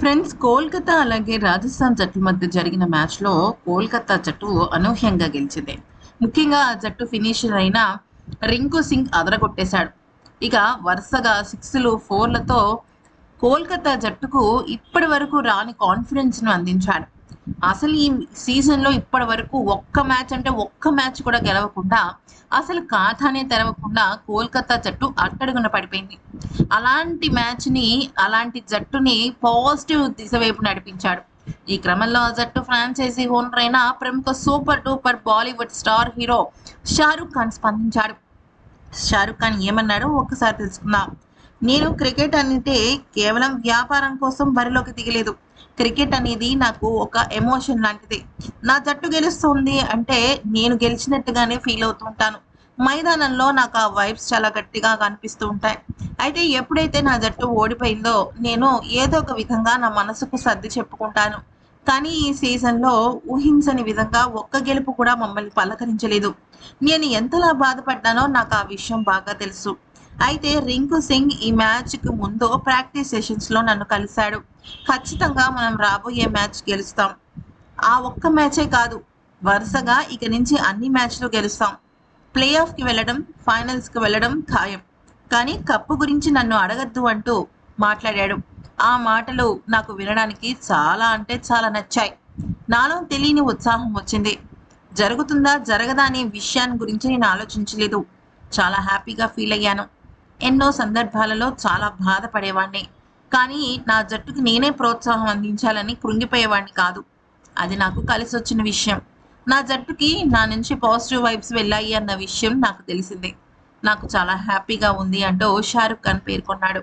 Friends, Kolkata అలాగే రాజస్థాన్ జట్ల మధ్య జరిగిన మ్యాచ్‌లో కోల్కతా జట్టు అనూహ్యంగా గెలిచింది. ముఖ్యంగా ఆ జట్టు ఫినిషర్ అయిన రింకు సింగ్ అదరగొట్టేశాడు. ఇక వరుసగా 6లు, 4లతో కోల్కతా జట్టుకు ఇప్పటి వరకు రాని కాన్ఫిడెన్స్‌ను అందించాడు. అసలు ఈ సీజన్‌లో ఇప్పటి వరకు ఒక్క మ్యాచ్ కూడా గెలవకుండా, అసలు ఖాతానే తెరవకుండా కోల్కతా జట్టు అట్టడుగున పడిపోయింది. అలాంటి మ్యాచ్‌ని, అలాంటి జట్టుని పాజిటివ్ దిశ వైపు నడిపించాడు. ఈ క్రమంలో ఆ జట్టు ఫ్రాంచైజీ ఓనర్ అయిన ప్రముఖ super duper Bollywood star hero Shahrukh Khan స్పందించాడు. షారుఖ్ ఖాన్ ఏమన్నాడో ఒక్కసారి తెలుసుకుందాం. నేను క్రికెట్ అంటే కేవలం వ్యాపారం కోసం బరిలోకి దిగలేదు. క్రికెట్ అనేది నాకు ఒక ఎమోషన్ లాంటిది. నా జట్టు గెలుస్తుంది అంటే నేను గెలిచినట్టుగానే ఫీల్ అవుతూ ఉంటాను. మైదానంలో నాకు ఆ వైబ్స్ చాలా గట్టిగా కనిపిస్తూ ఉంటాయి. అయితే ఎప్పుడైతే నా జట్టు ఓడిపోయిందో నేను ఏదో ఒక విధంగా నా మనసుకు సర్ది చెప్పుకుంటాను. కానీ ఈ సీజన్‌లో ఊహించని విధంగా ఒక్క గెలుపు కూడా మమ్మల్ని పలకరించలేదు. నేను ఎంతలా బాధపడ్డానో నాకు ఆ విషయం బాగా తెలుసు. అయితే రింకు సింగ్ ఈ మ్యాచ్‌కి ముందు ప్రాక్టీస్ సెషన్స్‌లో నన్ను కలిసాడు. ఖచ్చితంగా మనం రాబోయే మ్యాచ్ గెలుస్తాం. ఆ ఒక్క మ్యాచే కాదు, వరుసగా ఇక నుంచి అన్ని మ్యాచ్‌లు గెలుస్తాం. ప్లే ఆఫ్‌కి వెళ్ళడం, ఫైనల్స్‌కి వెళ్ళడం ఖాయం. కానీ కప్పు గురించి నన్ను అడగొద్దు అంటూ మాట్లాడాడు. ఆ మాటలు నాకు వినడానికి చాలా అంటే చాలా నచ్చాయి. నాలో తెలియని ఉత్సాహం వచ్చింది. జరుగుతుందా? జరగదా? అనే విషయాన్ని గురించి నేను ఆలోచించలేదు. చాలా హ్యాపీగా ఫీల్ అయ్యాను. ఎన్నో సందర్భాలలో చాలా బాధపడేవాడిని. కానీ నా జట్టుకి నేనే ప్రోత్సాహం అందించాలని కృంగిపోయేవాడిని కాదు. అది నాకు కలిసొచ్చిన విషయం. నా జట్టుకి నా నుంచి పాజిటివ్ వైబ్స్ వెళ్ళాయి అన్న విషయం నాకు తెలిసింది. నాకు చాలా హ్యాపీగా ఉంది అంటూ షారుఖ్ ఖాన్ పేర్కొన్నాడు.